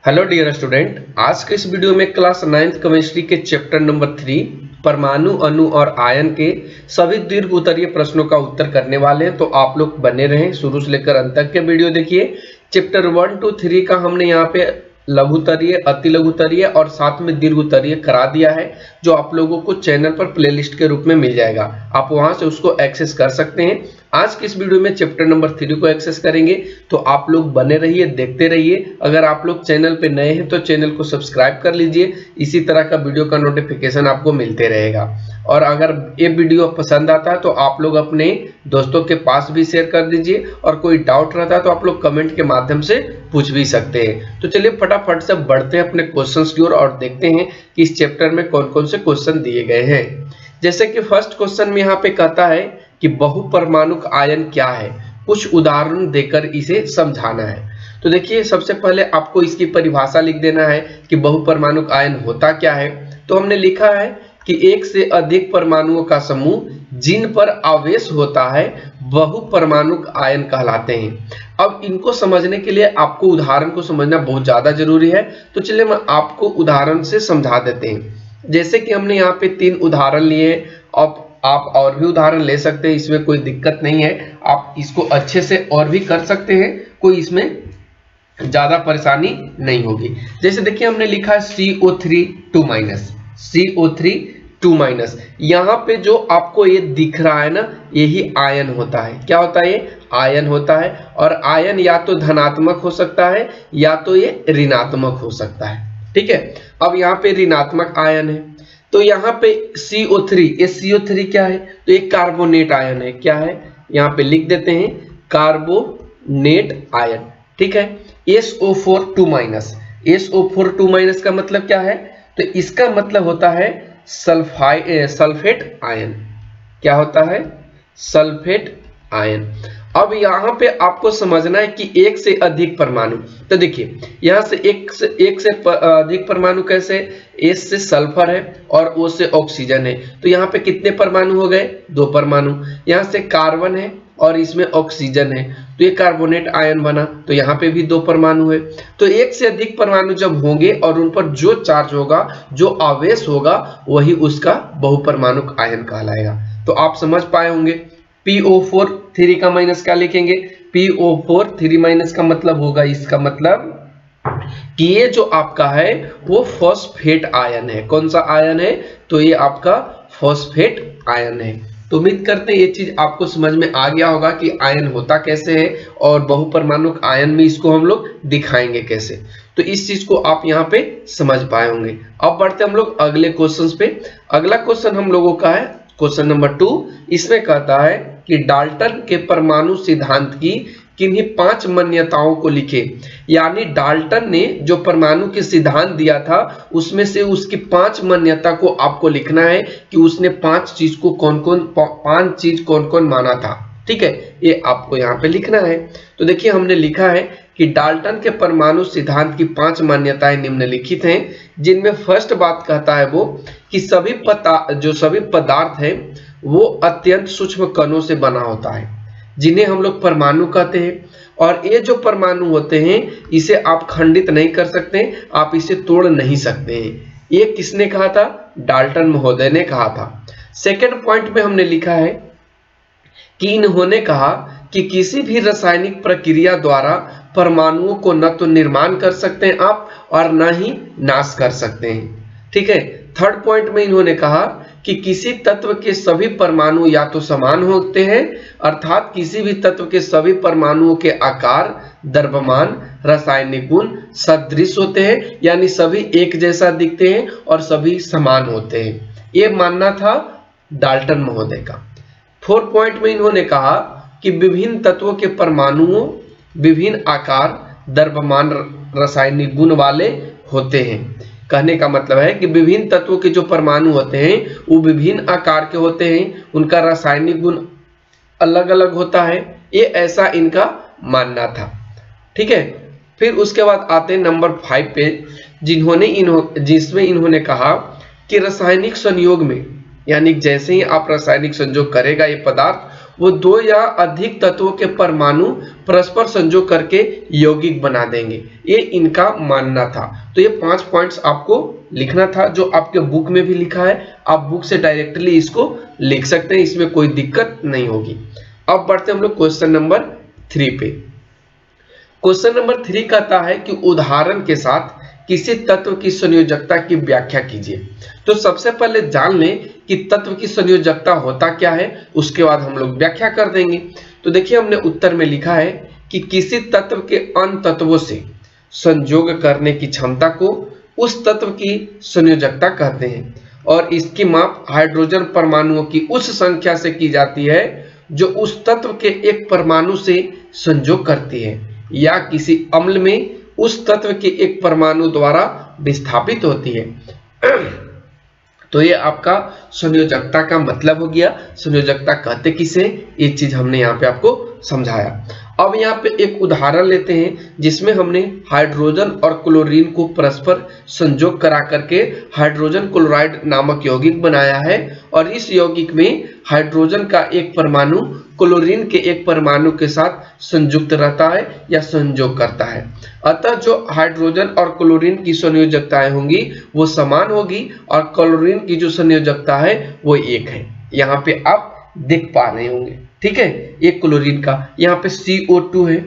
Hello dear student, आज के इस वीडियो में क्लास 9th केमिस्ट्री के चैप्टर नंबर 3 परमाणु अणु और आयन के सभी दीर्घ उत्तरीय प्रश्नों का उत्तर करने वाले हैं। तो आप लोग बने रहें, शुरू से लेकर अंत तक के वीडियो देखिए। चैप्टर 1 to 3 का हमने यहाँ पे लघु उत्तरीय, अति लघु उत्तरीय और साथ में दीर्घ उत्तरीय करा दिया है, जो आप लोगों को चैनल पर प्लेलिस्ट के रूप में मिल जाएगा। आप वहां से उसको एक्सेस कर सकते हैं। आज की इस वीडियो में चैप्टर नंबर 3 को एक्सेस करेंगे, तो आप लोग बने रहिए, देखते रहिए। अगर आप लोग चैनल पे नए हैं तो चैनल को सब्सक्राइब कर लीजिए, इसी तरह का वीडियो का नोटिफिकेशन आपको मिलते रहेगा। और अगर ये वीडियो पसंद आता है तो आप लोग अपने दोस्तों के पास भी शेयर कर दीजिए, और कोई डाउट रहता है तो आप लोग कमेंट के माध्यम से पूछ भी सकते हैं। तो चलिए फटाफट से बढ़ते हैं अपने क्वेश्चंस की ओर और देखते हैं कि इस चैप्टर में कौन कौन से क्वेश्चन दिए गए हैं। जैसे कि फर्स्ट क्वेश्चन में यहाँ पे कहता है कि बहुपरमाणुक आयन क्या है, कुछ उदाहरण देकर इसे समझाना है। तो देखिए, सबसे पहले आपको इसकी परिभाषा लिख देना है कि बहुपरमाणुक आयन होता क्या है। तो हमने लिखा है कि एक से अधिक परमाणुओं का समूह जिन पर आवेश होता है बहुपरमाणुक आयन कहलाते हैं। अब इनको समझने के लिए आपको उदाहरण को समझना बहुत ज्यादा जरूरी है। तो चलिए मैं आपको उदाहरण से समझा देते हैं। जैसे कि हमने यहाँ पे 3 उदाहरण लिए। अब आप और भी उदाहरण ले सकते हैं, इसमें कोई दिक्कत नहीं है। आप इसको अच्छे से और भी कर सकते हैं, कोई इसमें ज्यादा परेशानी नहीं होगी। जैसे देखिए, हमने लिखा है CO3 2-, यहाँ पे जो आपको ये दिख रहा है ना, यही आयन होता है। क्या होता है? ये आयन होता है। और आयन या तो धनात्मक हो सकता है या तो ये ऋणात्मक हो सकता है। ठीक है, अब यहाँ पे ऋणात्मक आयन है, तो यहाँ पे CO3, ये CO3 क्या है? तो ये कार्बोनेट आयन है। क्या है? यहाँ पे लिख देते हैं कार्बोनेट आयन। ठीक है। SO4 2-, SO4 2- का मतलब क्या है? तो इसका मतलब होता है सल्फेट आयन। क्या होता है? Sulphate ion. अब यहाँ पे आपको समझना है कि एक से अधिक परमाणु। तो देखिए, यहाँ से एक से अधिक परमाणु कैसे? S से सल्फर है और O से ऑक्सीजन है, तो यहाँ पे कितने परमाणु हो गए? 2 परमाणु। यहाँ से कार्बन है और इसमें ऑक्सीजन है, तो ये कार्बोनेट आयन बना, तो यहाँ पे भी 2 परमाणु है। तो एक से अधिक परमाणु जब होंगे और उन पर जो चार्ज होगा, जो आवेश होगा, वही उसका बहुपरमाणुक आयन कहलाएगा। तो आप समझ पाए होंगे। PO4 3 का माइनस क्या लिखेंगे? PO4 3- का मतलब होगा, इसका मतलब कि ये जो आपका है वो फॉस्फेट आयन है। कौन सा आयन है? तो ये आपका फॉस्फेट आयन है। तो उम्मीद करते हैं ये चीज आपको समझ में आ गया होगा कि आयन होता कैसे है, और बहुपरमाणुक आयन में इसको हम लोग दिखाएंगे कैसे। तो इस चीज को आप यहाँ पे समझ पाए होंगे। अब बढ़ते हम लोग अगले क्वेश्चन पे। अगला क्वेश्चन हम लोगों का है क्वेश्चन नंबर 2। इसमें कहता है कि डाल्टन के परमाणु सिद्धांत की किन्हीं 5 मान्यताओं को लिखे। यानी डाल्टन ने जो परमाणु के सिद्धांत दिया था, उसमें से उसकी 5 मान्यता को आपको लिखना है कि उसने 5 चीज को पांच चीज कौन कौन माना था। ठीक है, ये आपको यहाँ पे लिखना है। तो देखिए, हमने लिखा है कि डाल्टन के परमाणु सिद्धांत की 5 मान्यताएं निम्नलिखित हैं, जिनमें फर्स्ट बात कहता है वो कि सभी पदार्थ है वो अत्यंत सूक्ष्म कणों से बना होता है, जिन्हें हम लोग परमाणु कहते हैं। और ये जो परमाणु होते हैं, इसे आप खंडित नहीं कर सकते, आप इसे तोड़ नहीं सकते हैं। ये किसने कहा था? डाल्टन महोदय ने कहा था। सेकंड पॉइंट में हमने लिखा है कि इन्होंने कहा कि किसी भी रासायनिक प्रक्रिया द्वारा परमाणुओं को न तो निर्माण कर सकते हैं आप, और न ही नाश कर सकते हैं। ठीक है। थर्ड पॉइंट में इन्होंने कहा कि किसी तत्व के सभी परमाणु या तो समान होते हैं, अर्थात किसी भी तत्व के सभी परमाणुओं के आकार, द्रव्यमान, रासायनिक गुण सदृश होते हैं, यानी सभी एक जैसा दिखते हैं और सभी समान होते हैं। ये मानना था डाल्टन महोदय का। फोर्थ पॉइंट में इन्होंने कहा कि विभिन्न तत्वों के परमाणुओं विभिन्न आकार, द्रव्यमान, रासायनिक गुण वाले होते हैं। कहने का मतलब है कि विभिन्न तत्वों के जो परमाणु होते हैं वो विभिन्न आकार के होते हैं, उनका रासायनिक गुण अलग अलग होता है। ये ऐसा इनका मानना था। ठीक है। फिर उसके बाद आते हैं नंबर 5 पे, जिसमें इन्होंने कहा कि रासायनिक संयोग में, यानी जैसे ही आप रासायनिक संयोग करेगा ये पदार्थ, वो दो या अधिक तत्वों के परमाणु परस्पर संयोग करके यौगिक बना देंगे, ये इनका मानना था। तो ये 5 पॉइंट्स आपको लिखना था, जो आपके बुक में भी लिखा है, आप बुक से डायरेक्टली इसको लिख सकते हैं, इसमें कोई दिक्कत नहीं होगी। अब बढ़ते हम लोग क्वेश्चन नंबर 3 पे। क्वेश्चन नंबर 3 कहता है कि उदाहरण के साथ किसी तत्व की संयोजकता की व्याख्या कीजिए। तो सबसे पहले जान लें कि तत्व की संयोजकता होता क्या है, उसके बाद हम लोग व्याख्या कर देंगे। तो देखिए हमने उत्तर में लिखा है कि किसी तत्व के अन्य तत्वों से संयोग करने की क्षमता को उस तत्व की संयोजकता कहते हैं, और इसकी माप हाइड्रोजन परमाणुओं की उस संख्या से की जाती है जो उस तत्व के एक परमाणु से संयोग करती है या किसी अम्ल में उस तत्व के एक परमाणु द्वारा विस्थापित होती है। तो ये आपका संयोजकता का मतलब हो गया। संयोजकता कहते किसे, ये चीज हमने यहाँ पे आपको समझाया। अब यहाँ पे एक उदाहरण लेते हैं जिसमें हमने हाइड्रोजन और क्लोरीन को परस्पर संयोग करा करके हाइड्रोजन क्लोराइड नामक यौगिक बनाया है, और इस यौगिक में हाइड्रोजन का एक परमाणु क्लोरीन के एक परमाणु के साथ संयुक्त रहता है या संयोग करता है। अतः जो हाइड्रोजन और क्लोरीन की संयोजकताएं होंगी वो समान होगी, और क्लोरीन की जो संयोजकता है वो एक है। यहाँ पे आप देख पा रहे होंगे, ठीक है। एक क्लोरीन का यहाँ पे CO2 है,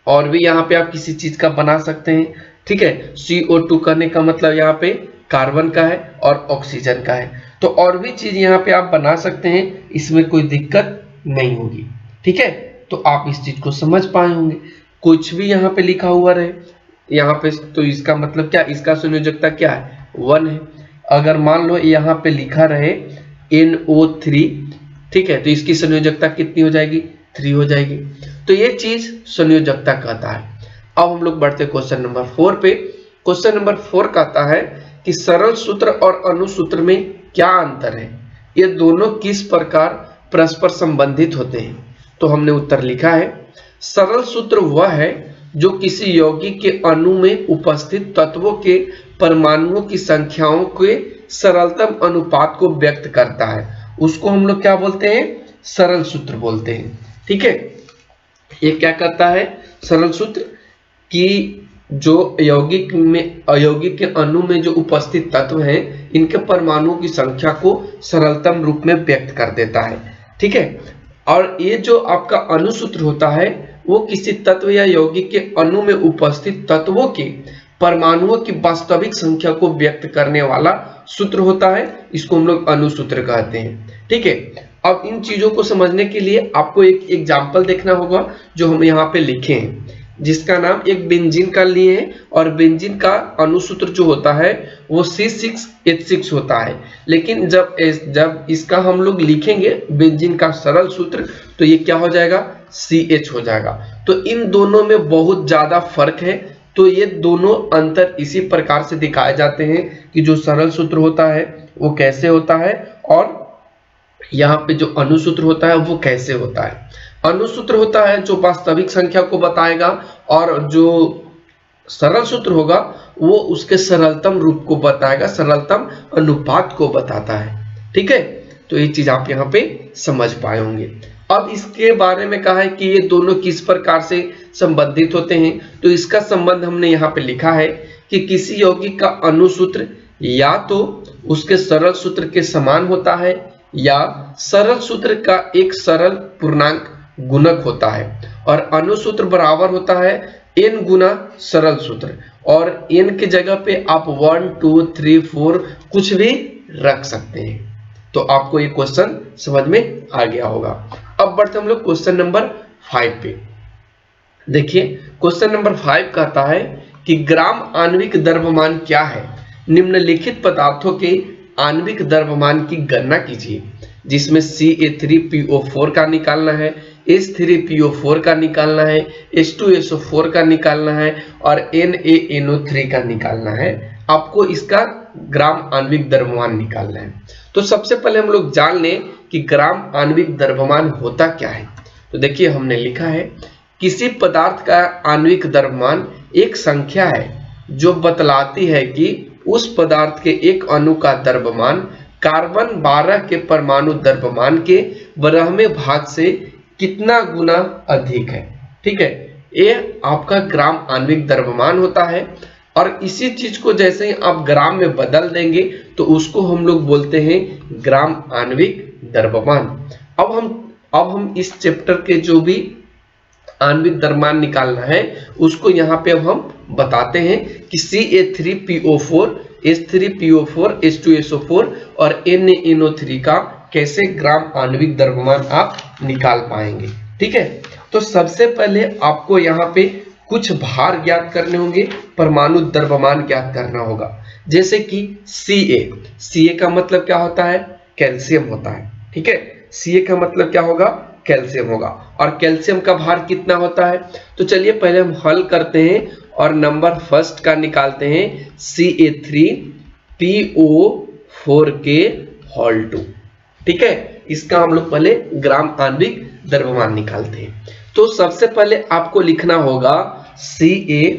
और भी यहाँ पे आप किसी चीज का बना सकते हैं, ठीक है। CO2 करने का मतलब यहाँ पे कार्बन का है और ऑक्सीजन का है, तो और भी चीज यहाँ पे आप बना सकते हैं, इसमें कोई दिक्कत नहीं होगी, ठीक है। तो आप इस चीज को समझ पाए होंगे। कुछ भी यहाँ पे लिखा हुआ रहे यहाँ पे, तो इसका मतलब क्या, इसका संयोजकता क्या है, 1 है। अगर मान लो यहाँ पे लिखा रहे NO3, ठीक है, तो इसकी संयोजकता कितनी हो जाएगी, 3 हो जाएगी। तो ये चीज संयोजकता कहता है। अब हम लोग बढ़ते क्वेश्चन नंबर 4 पे। क्वेश्चन नंबर 4 कहता है कि सरल सूत्र और अनुसूत्र में क्या अंतर है, ये दोनों किस प्रकार परस्पर संबंधित होते हैं। तो हमने उत्तर लिखा है, सरल सूत्र वह है जो किसी यौगिक के अणु में उपस्थित तत्वों के परमाणुओं की संख्याओं के सरलतम अनुपात को व्यक्त करता है, उसको हम लोग क्या बोलते हैं, सरल सूत्र बोलते हैं, ठीक है। ये क्या करता है, सरल सूत्र कि जो यौगिक में अयौगिक के अणु में जो उपस्थित तत्व हैं, इनके परमाणुओं की संख्या को सरलतम रूप में व्यक्त कर देता है, ठीक है। और ये जो आपका अनुसूत्र होता है वो किसी तत्व या यौगिक के अणु में उपस्थित तत्वों के परमाणुओं की वास्तविक संख्या को व्यक्त करने वाला सूत्र होता है, इसको हम लोग अनुसूत्र कहते हैं, ठीक है। अब इन चीजों को समझने के लिए आपको एक एग्जाम्पल देखना होगा जो हम यहाँ पे लिखे हैं, जिसका नाम एक बेंजीन का लिए हैं, और बेंजीन का अनुसूत्र जो होता है वो C6H6 होता है। लेकिन जब इसका हम लोग लिखेंगे बेंजीन का सरल सूत्र, तो ये क्या हो जाएगा, CH हो जाएगा। तो इन दोनों में बहुत ज्यादा फर्क है। तो ये दोनों अंतर इसी प्रकार से दिखाए जाते हैं कि जो सरल सूत्र होता है वो कैसे होता है, और यहाँ पे जो अनुसूत्र होता है वो कैसे होता है। अनुसूत्र होता है जो वास्तविक संख्या को बताएगा, और जो सरल सूत्र होगा वो उसके सरलतम रूप को बताएगा, सरलतम अनुपात को बताता है, ठीक है। तो ये चीज आप यहाँ पे समझ पाए होंगे। अब इसके बारे में कहा है कि ये दोनों किस प्रकार से संबंधित होते हैं, तो इसका संबंध हमने यहाँ पे लिखा है कि किसी यौगिक का अनुसूत्र या तो उसके सरल सूत्र के समान होता है या सरल सूत्र का एक सरल पूर्णांक गुणक होता है, और अनुसूत्र बराबर होता है n गुना सरल सूत्र, और n की जगह पे आप 1 2 3 4 कुछ भी रख सकते हैं। तो आपको ये क्वेश्चन समझ में आ गया होगा। अब बढ़ते हम लोग क्वेश्चन नंबर 5 पे। देखिए क्वेश्चन नंबर 5 कहता है कि ग्राम आणविक द्रव्यमान क्या है, निम्नलिखित पदार्थों के आणविक द्रव्यमान की गणना कीजिए, जिसमें Ca3PO4 का निकालना है, H3PO4 का निकालना है, H2SO4 का निकालना है, और NaNO3 का निकालना है। आपको इसका ग्राम आणविक द्रव्यमान निकालना है। तो सबसे पहले हम लोग जान लें कि ग्राम आणविक द्रव्यमान होता क्या है। तो देखिए हमने लिखा है, किसी पदार्थ का आणविक द्रव्यमान एक संख्या है जो बतलाती है कि उस पदार्थ के एक अणु का द्रव्यमान कार्बन 12 के परमाणु द्रव्यमान के 12वें भाग से कितना गुना अधिक है। ठीक है, ये आपका ग्राम आणविक द्रव्यमान होता है। और इसी चीज को जैसे ही आप ग्राम में बदल देंगे तो उसको हम लोग बोलते हैं ग्राम आणविक द्रव्यमान। अब हम इस चैप्टर के जो भी आणविक द्रव्यमान निकालना है उसको यहाँ पे अब हम बताते हैं कि CA3PO4 H3PO4 H2SO4 और NaNO3 का कैसे ग्राम आणविक द्रव्यमान आप निकाल पाएंगे। ठीक है, तो सबसे पहले आपको यहाँ पे कुछ भार ज्ञात करने होंगे, परमाणु द्रव्यमान ज्ञात करना होगा। जैसे कि Ca का मतलब क्या होता है, कैल्शियम होता है। ठीक है, Ca का मतलब क्या होगा, कैल्शियम होगा। और कैल्शियम का भार कितना होता है, तो चलिए पहले हम हल करते हैं और नंबर फर्स्ट का निकालते हैं CA3PO4 के होल 2। ठीक है, इसका हम लोग पहले ग्राम आणविक द्रव्यमान निकालते हैं। तो सबसे पहले आपको लिखना होगा Ca।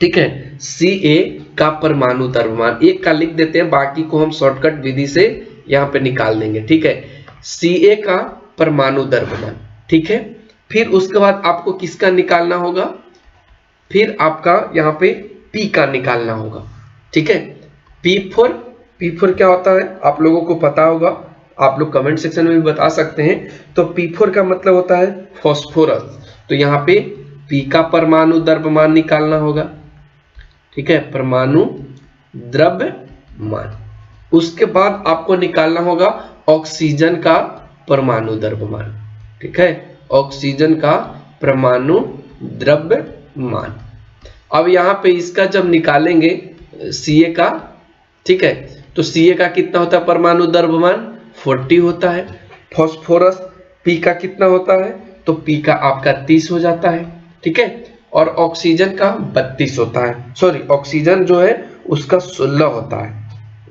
ठीक है, Ca का परमाणु द्रव्यमान एक का लिख देते हैं, बाकी को हम शॉर्टकट विधि से यहाँ पे निकाल देंगे। ठीक है, Ca का परमाणु द्रव्यमान। ठीक है, फिर उसके बाद आपको किसका निकालना होगा, फिर आपका यहाँ पे P का निकालना होगा। ठीक है, P4 क्या होता है आप लोगों को पता होगा, आप लोग कमेंट सेक्शन में भी बता सकते हैं। तो P4 का मतलब होता है फास्फोरस। तो यहाँ पे P का परमाणु द्रव्यमान निकालना होगा। ठीक है, परमाणु द्रव्यमान। उसके बाद आपको निकालना होगा ऑक्सीजन का परमाणु द्रव्यमान। ठीक है, ऑक्सीजन का परमाणु द्रव्यमान। अब यहाँ पे इसका जब निकालेंगे Ca का, ठीक है, तो Ca का कितना होता है परमाणु द्रव्यमान, 40 होता है। फास्फोरस P का कितना होता है, तो P का आपका 30 हो जाता है। ठीक है, और ऑक्सीजन का 32 होता है। सॉरी, ऑक्सीजन जो है उसका 16 होता है।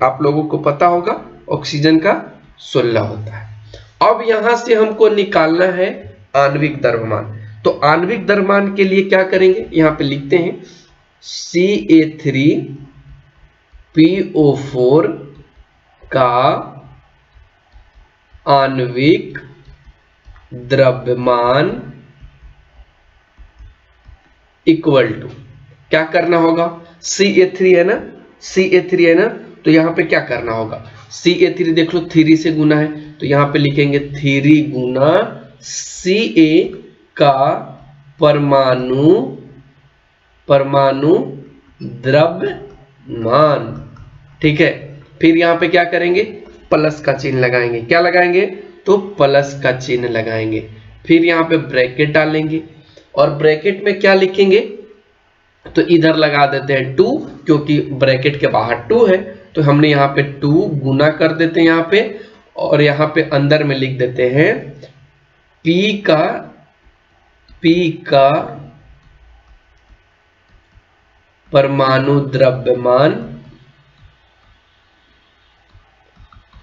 आप लोगों को पता होगा ऑक्सीजन का 16 होता है। अब यहां से हमको निकालना है आणविक द्रव्यमान। तो आणविक द्रव्यमान के लिए क्या करेंगे, यहां पे लिखते हैं CA3PO4 का आणविक द्रव्यमान इक्वल टू, क्या करना होगा, CA3 है ना, CA3 है ना, तो यहां पे क्या करना होगा, CA3 देख लो 3 से गुना है, तो यहां पे लिखेंगे 3 गुना Ca का परमाणु द्रव्यमान। ठीक है, फिर यहां पे क्या करेंगे, प्लस का चिन्ह लगाएंगे। क्या लगाएंगे, तो प्लस का चिन्ह लगाएंगे। फिर यहां पे ब्रैकेट डालेंगे और ब्रैकेट में क्या लिखेंगे, तो इधर लगा देते हैं 2, क्योंकि ब्रैकेट के बाहर 2 है, तो हमने यहाँ पे 2 गुना कर देते हैं यहाँ पे, और यहाँ पे अंदर में लिख देते हैं P का परमाणु द्रव्यमान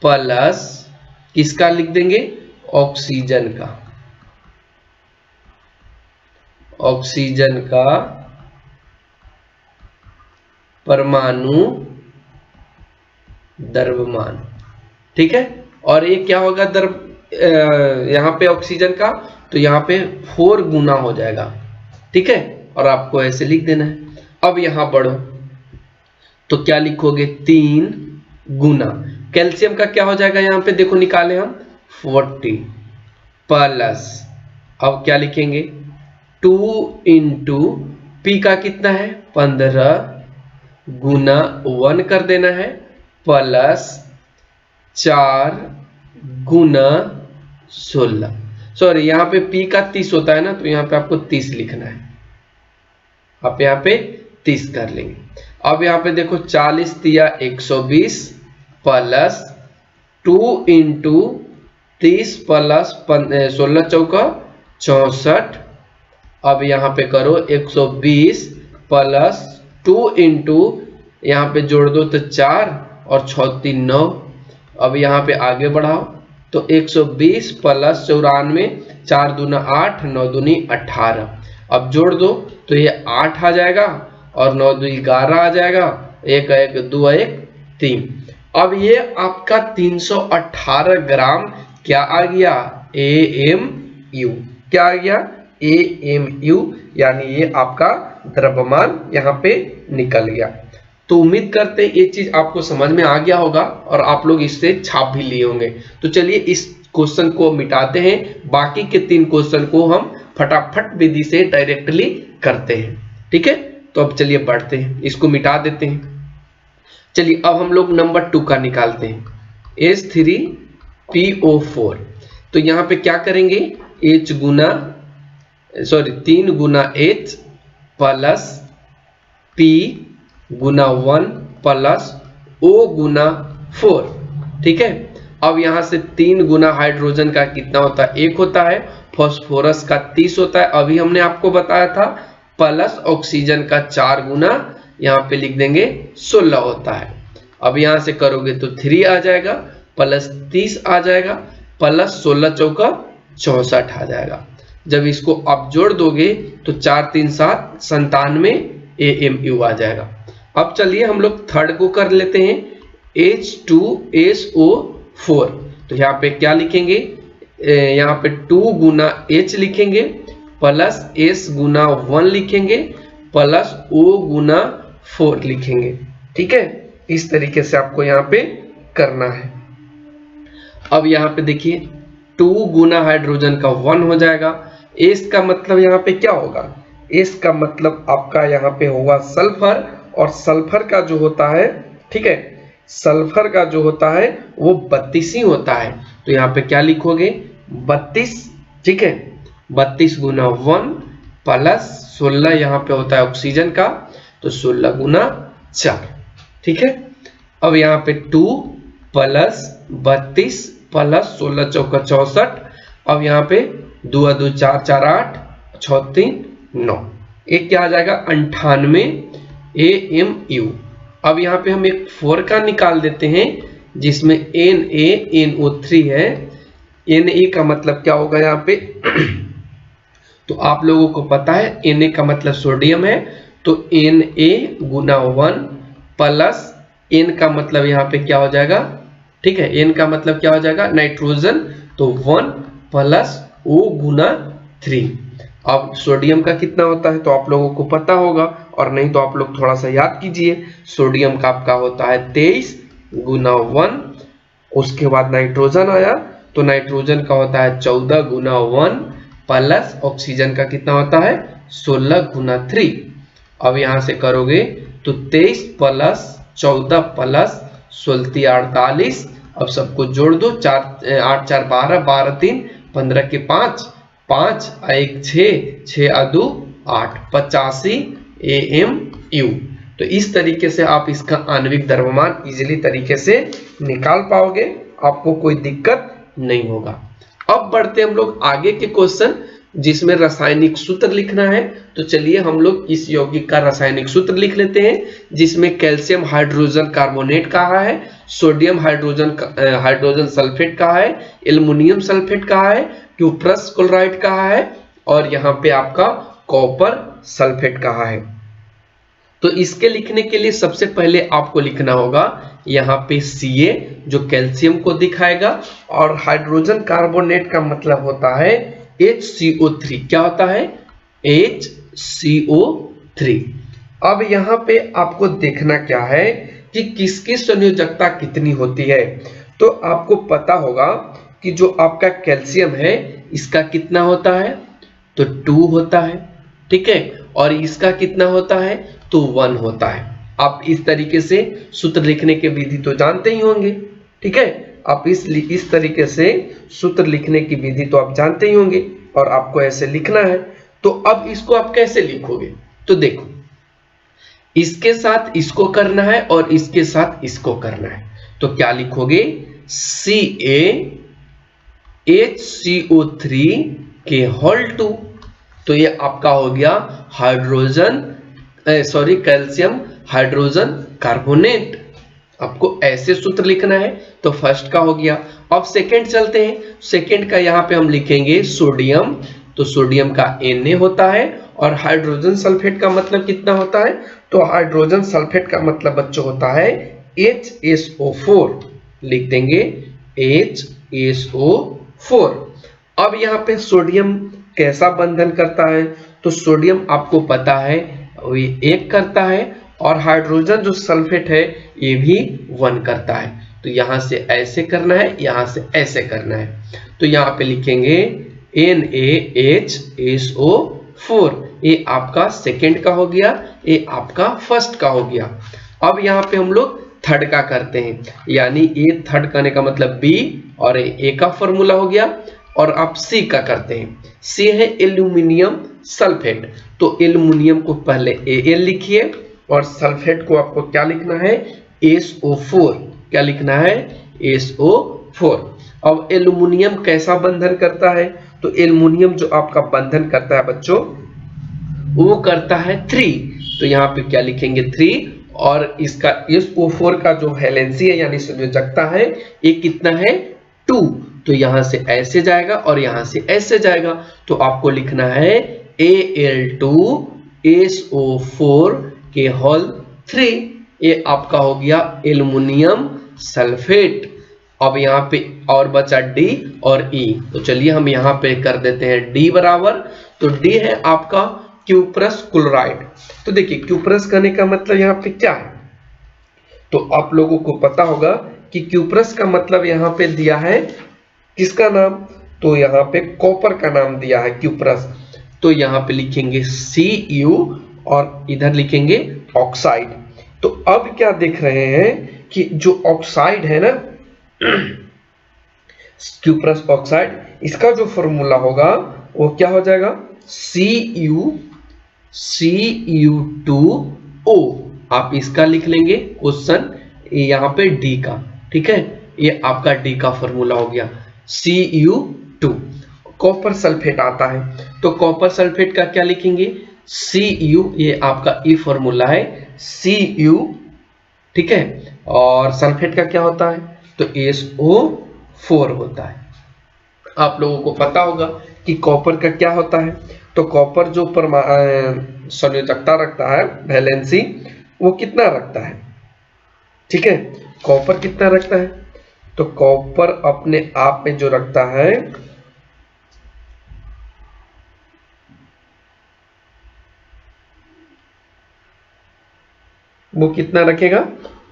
प्लस किसका लिख देंगे, ऑक्सीजन का परमाणु द्रव्यमान। ठीक है, और ये क्या होगा यहाँ पे ऑक्सीजन का, तो यहाँ पे 4 गुना हो जाएगा। ठीक है, और आपको ऐसे लिख देना है। अब यहां बढ़ो तो क्या लिखोगे, 3 गुना कैल्शियम का क्या हो जाएगा, यहां पे देखो निकाले हम 40 प्लस, अब क्या लिखेंगे 2 इंटू P का कितना है 15 गुना 1 कर देना है प्लस 4 गुना 16। सॉरी, यहाँ पे P का 30 होता है ना, तो यहाँ पे आपको 30 लिखना है, आप यहाँ पे 30 कर लेंगे। अब यहाँ पे देखो 40 दिया 120 प्लस 2 इंटू 30 प्लस 16 चौका 64। अब यहाँ पे करो 120 प्लस 2 इंटू, यहाँ पे जोड़ दो तो 4 और 6 3 9। अब यहाँ पे आगे बढ़ाओ तो 120 प्लस 94, 4 दूना 8, 9 दूनी 18। अब जोड़ दो तो ये 8 आ जाएगा और 9 2 11 आ जाएगा, 1 1 2 1 3। अब ये आपका 318 ग्राम क्या आ गया, AMU। क्या आ गया, AMU, यानी ये आपका द्रव्यमान यहाँ पे निकल गया। तो उम्मीद करते हैं ये चीज आपको समझ में आ गया होगा और आप लोग इससे छाप भी लिए होंगे। तो चलिए इस क्वेश्चन को मिटाते हैं, बाकी के 3 क्वेश्चन को हम फटाफट विधि से डायरेक्टली करते हैं। ठीक है, तो अब चलिए बढ़ते हैं, इसको मिटा देते हैं। चलिए अब हम लोग नंबर 2 का निकालते हैं, H3PO4। तो यहाँ पे क्या करेंगे, 3 गुना H प्लस P गुना 1 प्लस O गुना 4। ठीक है, अब यहाँ से 3 गुना हाइड्रोजन का कितना होता है, 1 होता है, फास्फोरस का 30 होता है, अभी हमने आपको बताया था, प्लस ऑक्सीजन का 4 गुना यहाँ पे लिख देंगे 16 होता है। अब यहाँ से करोगे तो 3 आ जाएगा, प्लस 30 आ जाएगा, प्लस 16 चौका 64 आ जाएगा। जब इसको आप जोड़ दोगे तो 4 3 7 97 AMU आ जाएगा। अब चलिए हम लोग थर्ड को कर लेते हैं, H2SO4। तो यहाँ पे क्या लिखेंगे, यहाँ पे 2 गुना H लिखेंगे, प्लस S गुना 1 लिखेंगे, प्लस O गुना 4 लिखेंगे। ठीक है, इस तरीके से आपको यहाँ पे करना है। अब यहाँ पे देखिए 2 गुना हाइड्रोजन का 1 हो जाएगा, S का मतलब यहाँ पे क्या होगा, S का मतलब आपका यहाँ पे होगा सल्फर, और सल्फर का जो होता है, ठीक है, सल्फर का जो होता है वो 32 ही होता है। तो यहाँ पे क्या लिखोगे, 32। ठीक है, 32 गुना 1 प्लस 16 यहाँ पे होता है ऑक्सीजन का, तो 16 गुना 4। ठीक है, अब यहाँ पे 2 प्लस 32 प्लस 16 चौका 64। अब यहाँ पे 2 2 4 4 8 6 3 9, एक क्या आ जाएगा 98 AMU। अब यहाँ पे हम एक 4 का निकाल देते हैं, जिसमें NaNO3 है। Na का मतलब क्या होगा यहाँ पे तो आप लोगों को पता है Na का मतलब सोडियम है, तो Na गुना 1 प्लस N का मतलब यहाँ पे क्या हो जाएगा, ठीक है, N का मतलब क्या हो जाएगा नाइट्रोजन, तो 1 प्लस O गुना 3। अब सोडियम का कितना होता है तो आप लोगों को पता होगा, और नहीं तो आप लोग थोड़ा सा याद कीजिए। सोडियम का आपका होता है 23 गुना 1, उसके बाद नाइट्रोजन आया तो नाइट्रोजन का होता है 14 गुना 1 प्लस ऑक्सीजन का कितना होता है 16 गुना 3। अब यहाँ से करोगे तो 23 प्लस 14 प्लस 16 48। अब सबको जोड़ दो, 4 8 4 12 12 3 15 के 5 5 1 6 6 2 8 85 AMU। तो इस तरीके से आप इसका आणविक द्रव्यमान इजीली तरीके से निकाल पाओगे, आपको कोई दिक्कत नहीं होगा। अब बढ़ते हम लोग आगे के क्वेश्चन, जिसमें रासायनिक सूत्र लिखना है। तो चलिए हम लोग इस यौगिक का रासायनिक सूत्र लिख लेते हैं, जिसमें कैल्शियम हाइड्रोजन कार्बोनेट कहा है, सोडियम हाइड्रोजन सल्फेट कहा है, एल्युमिनियम सल्फेट कहा है, क्यूप्रस क्लोराइड कहा है, और यहाँ पे आपका कॉपर सल्फेट कहा है। तो इसके लिखने के लिए सबसे पहले आपको लिखना होगा यहाँ पे Ca, जो कैल्शियम को दिखाएगा, और हाइड्रोजन कार्बोनेट का मतलब होता है HCO3। क्या होता है HCO3। अब यहाँ पे आपको देखना क्या है कि किसकी संयोजकता कितनी होती है। तो आपको पता होगा कि जो आपका कैल्शियम है इसका कितना होता है तो 2 होता है, ठीक है, और इसका कितना होता है तो 1 होता है। आप इस तरीके से सूत्र लिखने की विधि तो जानते ही होंगे, ठीक है, आप इस तरीके से सूत्र लिखने की विधि तो आप जानते ही होंगे, और आपको ऐसे लिखना है। तो अब इसको आप कैसे लिखोगे, तो देखो, इसके साथ इसको करना है और इसके साथ इसको करना है। तो क्या लिखोगे CaHCO3 के होल 2। तो ये आपका हो गया कैल्शियम हाइड्रोजन कार्बोनेट। आपको ऐसे सूत्र लिखना है। तो फर्स्ट का हो गया। अब सेकंड चलते हैं। सेकंड का यहाँ पे हम लिखेंगे सोडियम। तो सोडियम का Na होता है, और हाइड्रोजन सल्फेट का मतलब कितना होता है तो हाइड्रोजन सल्फेट का मतलब बच्चों होता है HSO4। लिख देंगे SO4। अब यहाँ पे सोडियम कैसा बंधन करता है, तो सोडियम आपको पता है ये 1 करता है, और हाइड्रोजन जो सल्फेट है ये भी 1 करता है। तो यहाँ से ऐसे करना है, यहाँ से ऐसे करना है। तो यहाँ पे लिखेंगे NaHSO4, ये आपका सेकेंड का हो गया, ये आपका फर्स्ट का हो गया। अब यहाँ पे हम लोग थर्ड का करते हैं, यानी ए थर्ड करने का मतलब बी, और ए का फॉर्मूला हो गया। और आप सी का करते हैं, सी है एल्यूमिनियम सल्फेट, तो एल्यूमिनियम को पहले Al लिखिए और सल्फेट को आपको क्या लिखना है, SO4। क्या लिखना है, SO4। अब एल्यूमिनियम कैसा बंधन करता है, तो एल्यूमिनियम जो आपका बंधन करता है बच्चों वो करता है 3, तो यहाँ पे क्या लिखेंगे 3, और इसका SO4 का जो वैलेंसी है यानी संयोजकता है ये कितना है 2, तो यहाँ से ऐसे जाएगा और यहाँ से ऐसे जाएगा, तो आपको लिखना है Al2SO4 के होल 3, ये आपका हो गया एल्युमिनियम सल्फेट। अब यहाँ पे और बचा D और E, तो चलिए हम यहाँ पे कर देते हैं D बराबर, तो D है आपका क्यूप्रस क्लोराइड। तो देखिए क्यूप्रस करने का मतलब यहाँ पे क्या है, तो आप लोगों को पता होगा कि क्यूप्रस का मतलब यहाँ पे दिया है किसका नाम, तो यहाँ पे कॉपर का नाम दिया है क्यूप्रस, तो यहाँ पे लिखेंगे Cu और इधर लिखेंगे ऑक्साइड। तो अब क्या देख रहे हैं कि जो ऑक्साइड है ना क्यूप्रस ऑक्साइड, इसका जो फॉर्मूला होगा वो क्या हो जाएगा Cu2O, आप इसका लिख लेंगे क्वेश्चन यहाँ पे D का, ठीक है, ये आपका D का फॉर्मूला हो गया Cu2। कॉपर सल्फेट आता है, तो कॉपर सल्फेट का क्या लिखेंगे Cu, ये आपका ई फॉर्मूला है Cu, ठीक है, और सल्फेट का क्या होता है तो SO4 होता है। आप लोगों को पता होगा कि कॉपर का क्या होता है, तो कॉपर जो संयोजकता रखता है वैलेंसी वो कितना रखता है, ठीक है, कॉपर कितना रखता है, तो कॉपर अपने आप में जो रखता है वो कितना रखेगा,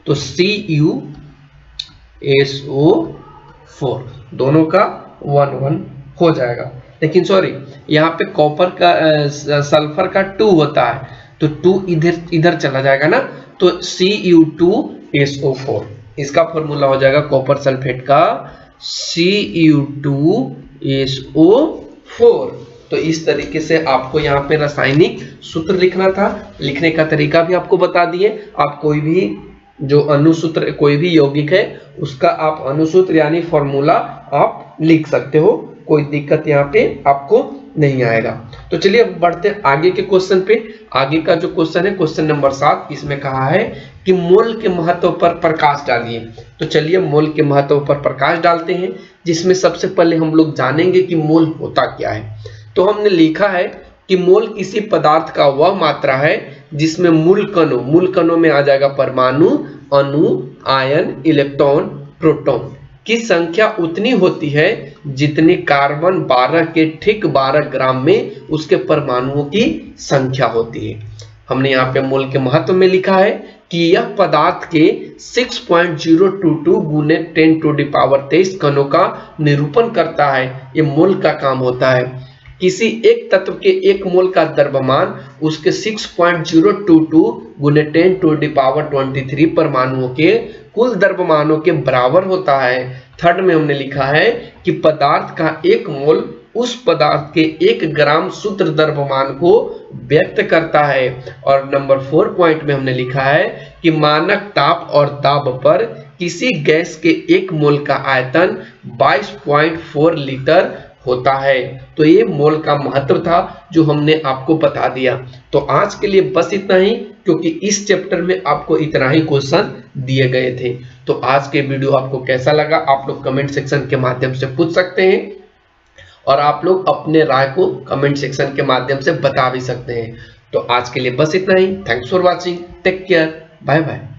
तो CuSO4 दोनों का 1 हो जाएगा। लेकिन सॉरी यहाँ पे कॉपर का सल्फर का 2 होता है, तो 2 इधर चला जाएगा ना, तो Cu2SO4 इसका फॉर्मूला हो जाएगा कॉपर सल्फेट का Cu2SO4। तो इस तरीके से आपको यहाँ पे रासायनिक सूत्र लिखना था, लिखने का तरीका भी आपको बता दिए। आप कोई भी जो अनुसूत्र कोई भी यौगिक है उसका आप अनुसूत्र यानी फॉर्मूला आप लिख सकते हो, कोई दिक्कत यहाँ पे आपको नहीं आएगा। तो चलिए अब बढ़ते हैं आगे के क्वेश्चन पे। आगे का जो क्वेश्चन है क्वेश्चन नंबर 7, इसमें कहा है कि मोल के महत्व पर प्रकाश डालिए। तो चलिए मोल के महत्व पर प्रकाश डालते हैं, जिसमें सबसे पहले हम लोग जानेंगे कि मोल होता क्या है। तो हमने लिखा है कि मोल किसी पदार्थ का वह मात्रा है जिसमें मूल कणों में आ जाएगा परमाणु, अणु, आयन, इलेक्ट्रॉन, प्रोटॉन की संख्या उतनी होती है जितनी कार्बन 12 के ठीक 12 ग्राम में उसके परमाणुओं की संख्या होती है। हमने यहाँ पे मोल के महत्व में लिखा है कि यह पदार्थ के 6.022 गुने 10⁻23 कणों का निरूपण करता है। ये मोल का काम होता है। किसी एक तत्व के 1 मोल का द्रव्यमान उसके 6.022 गुने 10⁻23 परमाणुओं के कुल द्रव्यमानों के बराबर होता है। थर्ड में हमने लिखा है कि पदार्थ का 1 मोल उस पदार्थ के 1 ग्राम शुद्ध द्रव्यमान को व्यक्त करता है। और नंबर 4 पॉइंट में हमने लिखा है कि मानक ताप और दाब पर किसी गैस के 1 मोल का आयतन 22.4 लीटर होता है। तो ये मोल का महत्व था जो हमने आपको बता दिया। तो आज के लिए बस इतना ही, क्योंकि इस चैप्टर में आपको इतना ही क्वेश्चन दिए गए थे। तो आज के वीडियो आपको कैसा लगा आप लोग कमेंट सेक्शन के माध्यम से पूछ सकते हैं, और आप लोग अपने राय को कमेंट सेक्शन के माध्यम से बता भी सकते हैं। तो आज के लिए बस इतना ही। Thanks for watching, take care, bye bye.